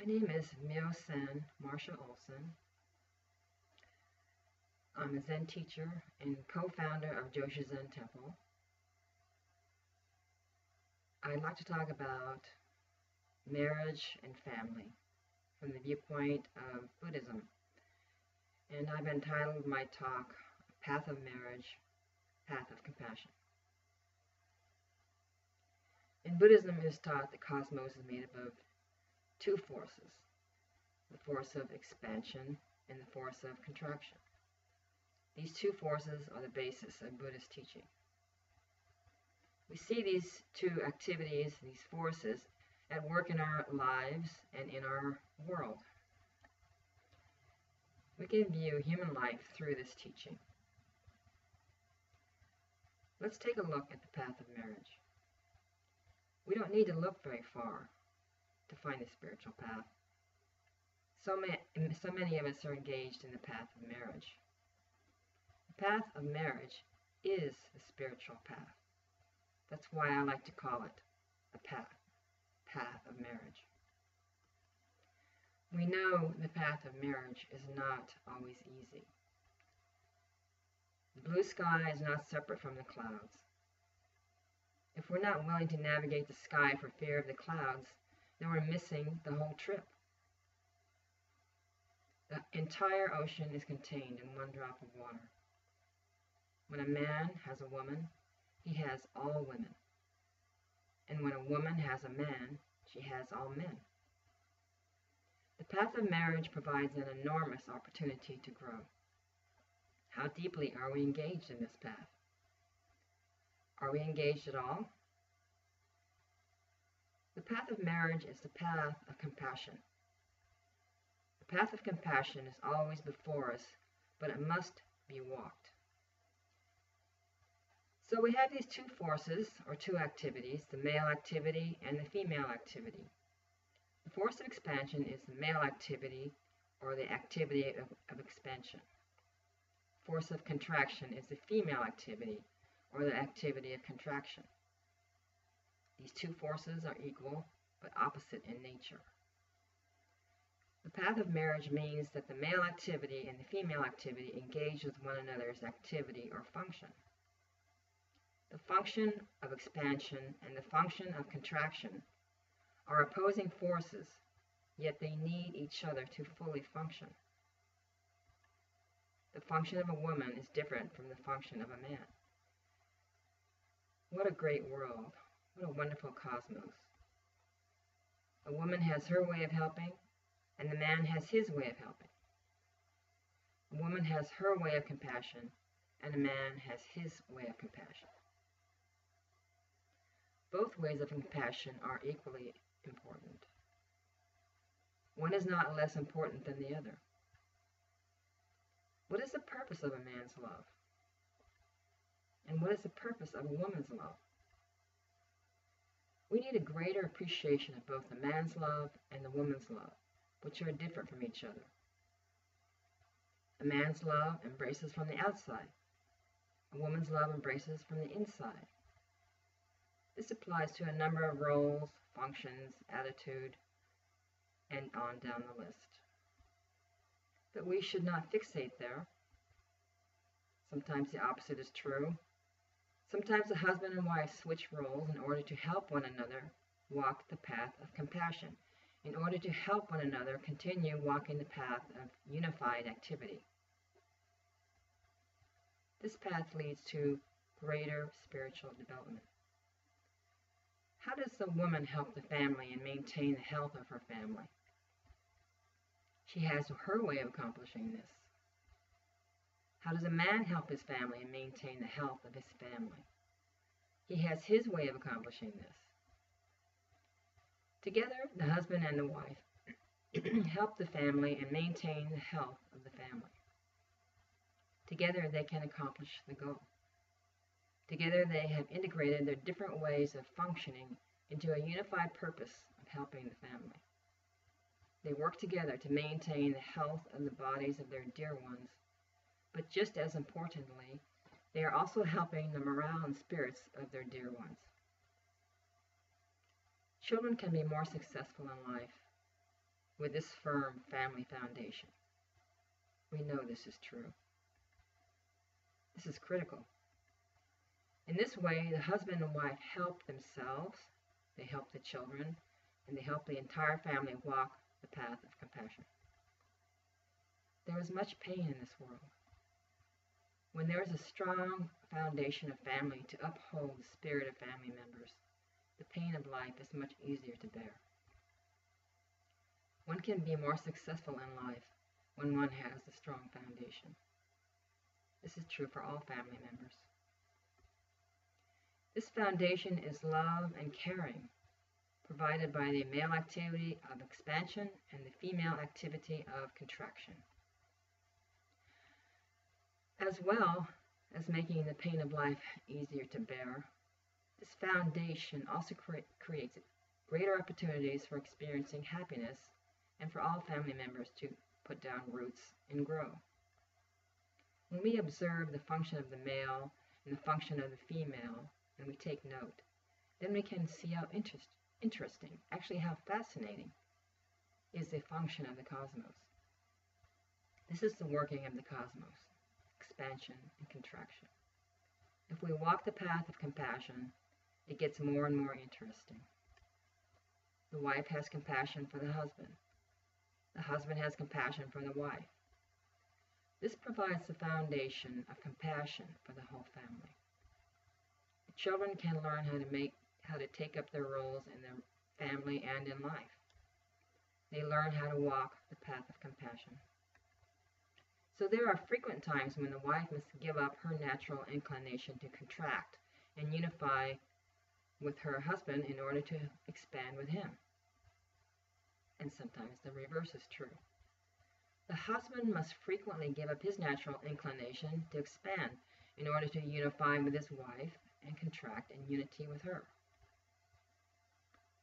My name is Myosen, Marcia Olsen. I'm a Zen teacher and co-founder of Joshu Zen Temple. I'd like to talk about marriage and family from the viewpoint of Buddhism. And I've entitled my talk, Path of Marriage, Path of Compassion. In Buddhism, it is taught the cosmos is made up of two forces, the force of expansion and the force of contraction. These two forces are the basis of Buddhist teaching. We see these two activities, these forces, at work in our lives and in our world. We can view human life through this teaching. Let's take a look at the path of marriage. We don't need to look very far to find the spiritual path. So many of us are engaged in the path of marriage. The path of marriage is the spiritual path. That's why I like to call it a path of marriage. We know the path of marriage is not always easy. The blue sky is not separate from the clouds. If we're not willing to navigate the sky for fear of the clouds, then we're missing the whole trip. The entire ocean is contained in one drop of water. When a man has a woman, he has all women. And when a woman has a man, she has all men. The path of marriage provides an enormous opportunity to grow. How deeply are we engaged in this path? Are we engaged at all? The path of marriage is the path of compassion. The path of compassion is always before us, but it must be walked. So we have these two forces, or two activities, the male activity and the female activity. The force of expansion is the male activity, or the activity of expansion. Force of contraction is the female activity, or the activity of contraction. These two forces are equal, but opposite in nature. The path of marriage means that the male activity and the female activity engage with one another's activity or function. The function of expansion and the function of contraction are opposing forces, yet they need each other to fully function. The function of a woman is different from the function of a man. What a great world. What a wonderful cosmos. A woman has her way of helping, and the man has his way of helping. A woman has her way of compassion, and a man has his way of compassion. Both ways of compassion are equally important. One is not less important than the other. What is the purpose of a man's love? And what is the purpose of a woman's love? We need a greater appreciation of both the man's love and the woman's love, which are different from each other. A man's love embraces from the outside. A woman's love embraces from the inside. This applies to a number of roles, functions, attitude, and on down the list. But we should not fixate there. Sometimes the opposite is true. Sometimes a husband and wife switch roles in order to help one another walk the path of compassion, in order to help one another continue walking the path of unified activity. This path leads to greater spiritual development. How does the woman help the family and maintain the health of her family? She has her way of accomplishing this. How does a man help his family and maintain the health of his family? He has his way of accomplishing this. Together, the husband and the wife help the family and maintain the health of the family. Together, they can accomplish the goal. Together, they have integrated their different ways of functioning into a unified purpose of helping the family. They work together to maintain the health of the bodies of their dear ones, but just as importantly, they are also helping the morale and spirits of their dear ones. Children can be more successful in life with this firm family foundation. We know this is true. This is critical. In this way, the husband and wife help themselves, they help the children, and they help the entire family walk the path of compassion. There is much pain in this world. When there is a strong foundation of family to uphold the spirit of family members, the pain of life is much easier to bear. One can be more successful in life when one has a strong foundation. This is true for all family members. This foundation is love and caring, provided by the male activity of expansion and the female activity of contraction, as well as making the pain of life easier to bear. This foundation also creates greater opportunities for experiencing happiness and for all family members to put down roots and grow. When we observe the function of the male and the function of the female, and we take note, then we can see how interesting, actually how fascinating, is the function of the cosmos. This is the working of the cosmos, expansion and contraction. If we walk the path of compassion, it gets more and more interesting. The wife has compassion for the husband. The husband has compassion for the wife. This provides the foundation of compassion for the whole family. The children can learn how to take up their roles in their family and in life. They learn how to walk the path of compassion. So there are frequent times when the wife must give up her natural inclination to contract and unify with her husband in order to expand with him. And sometimes the reverse is true. The husband must frequently give up his natural inclination to expand in order to unify with his wife and contract in unity with her.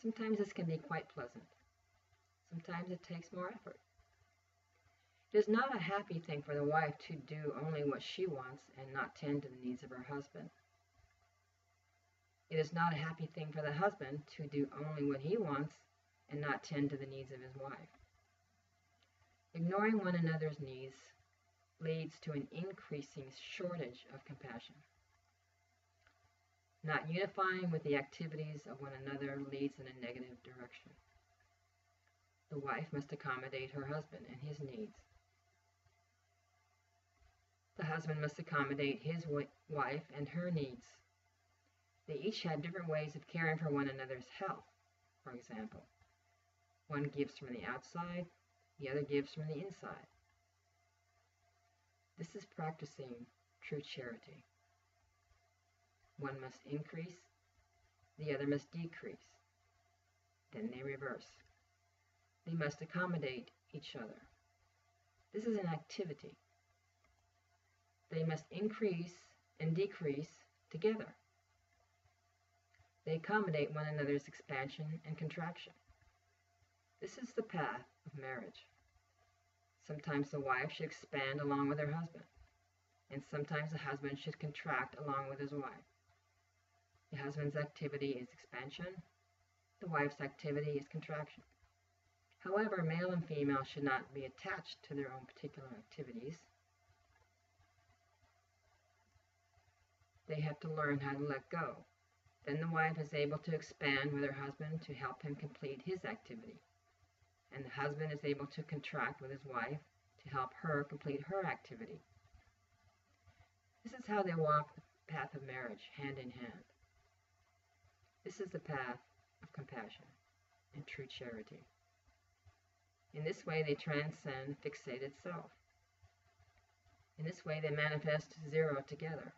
Sometimes this can be quite pleasant. Sometimes it takes more effort. It is not a happy thing for the wife to do only what she wants and not tend to the needs of her husband. It is not a happy thing for the husband to do only what he wants and not tend to the needs of his wife. Ignoring one another's needs leads to an increasing shortage of compassion. Not unifying with the activities of one another leads in a negative direction. The wife must accommodate her husband and his needs. The husband must accommodate his wife and her needs. They each have different ways of caring for one another's health, for example. One gives from the outside, the other gives from the inside. This is practicing true charity. One must increase, the other must decrease. Then they reverse. They must accommodate each other. This is an activity. They must increase and decrease together. They accommodate one another's expansion and contraction. This is the path of marriage. Sometimes the wife should expand along with her husband, and sometimes the husband should contract along with his wife. The husband's activity is expansion, the wife's activity is contraction. However, male and female should not be attached to their own particular activities. They have to learn how to let go. Then the wife is able to expand with her husband to help him complete his activity, and the husband is able to contract with his wife to help her complete her activity. This is how they walk the path of marriage, hand in hand. This is the path of compassion and true charity. In this way, they transcend fixated self. In this way, they manifest zero together.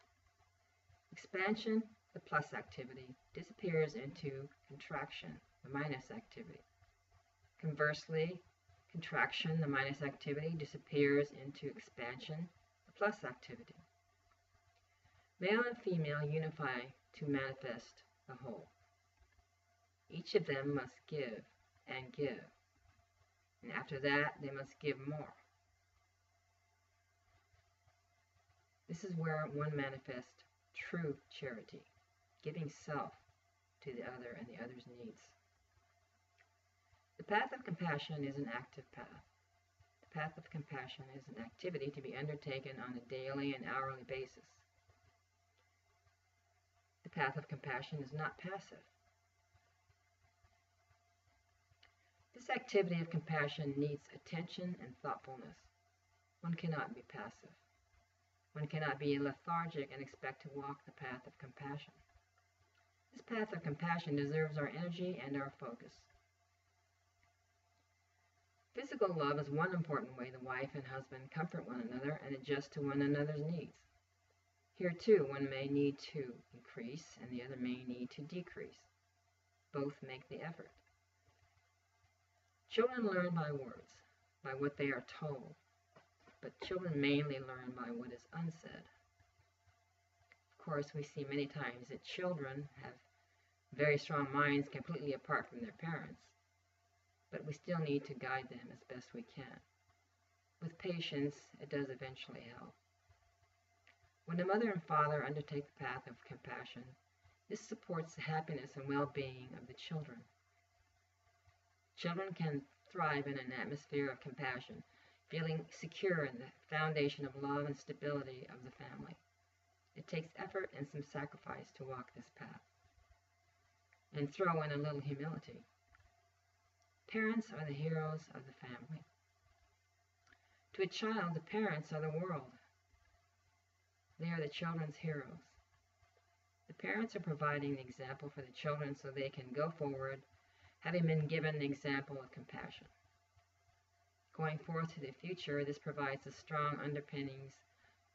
Expansion, the plus activity, disappears into contraction, the minus activity. Conversely, contraction, the minus activity, disappears into expansion, the plus activity. Male and female unify to manifest the whole. Each of them must give and give, and after that they must give more. This is where one manifests true charity, giving self to the other and the other's needs. The path of compassion is an active path. The path of compassion is an activity to be undertaken on a daily and hourly basis. The path of compassion is not passive. This activity of compassion needs attention and thoughtfulness. One cannot be passive. One cannot be lethargic and expect to walk the path of compassion. This path of compassion deserves our energy and our focus. Physical love is one important way the wife and husband comfort one another and adjust to one another's needs. Here too, one may need to increase and the other may need to decrease. Both make the effort. Children learn by words, by what they are told, but children mainly learn by what is unsaid. Of course, we see many times that children have very strong minds completely apart from their parents, but we still need to guide them as best we can. With patience, it does eventually help. When the mother and father undertake the path of compassion, this supports the happiness and well-being of the children. Children can thrive in an atmosphere of compassion, feeling secure in the foundation of love and stability of the family. It takes effort and some sacrifice to walk this path. And throw in a little humility. Parents are the heroes of the family. To a child, the parents are the world. They are the children's heroes. The parents are providing the example for the children so they can go forward, having been given the example of compassion. Going forth to the future, this provides the strong underpinnings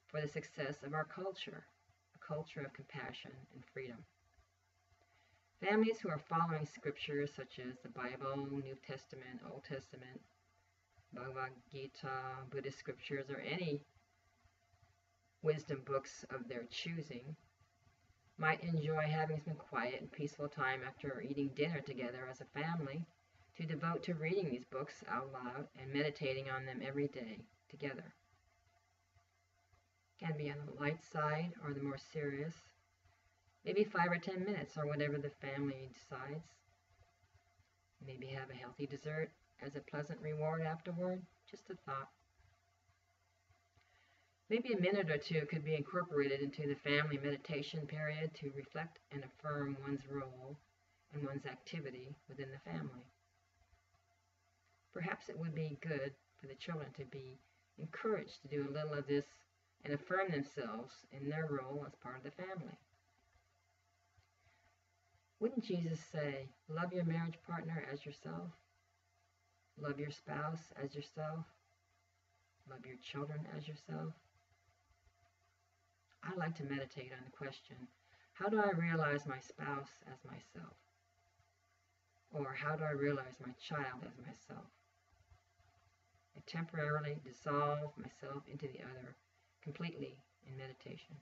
for the success of our culture, a culture of compassion and freedom. Families who are following scriptures such as the Bible, New Testament, Old Testament, Bhagavad Gita, Buddhist scriptures, or any wisdom books of their choosing, might enjoy having some quiet and peaceful time after eating dinner together as a family to devote to reading these books out loud and meditating on them every day together. It can be on the light side or the more serious, maybe 5 or 10 minutes or whatever the family decides. Maybe have a healthy dessert as a pleasant reward afterward, just a thought. Maybe a minute or two could be incorporated into the family meditation period to reflect and affirm one's role and one's activity within the family. Perhaps it would be good for the children to be encouraged to do a little of this and affirm themselves in their role as part of the family. Wouldn't Jesus say, love your marriage partner as yourself? Love your spouse as yourself? Love your children as yourself? I like to meditate on the question, how do I realize my spouse as myself? Or how do I realize my child as myself? I temporarily dissolve myself into the other, completely in meditation.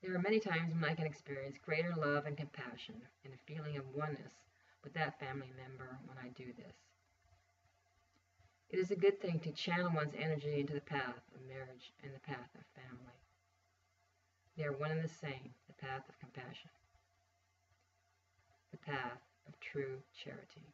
There are many times when I can experience greater love and compassion and a feeling of oneness with that family member when I do this. It is a good thing to channel one's energy into the path of marriage and the path of family. They are one and the same, the path of compassion, the path of true charity.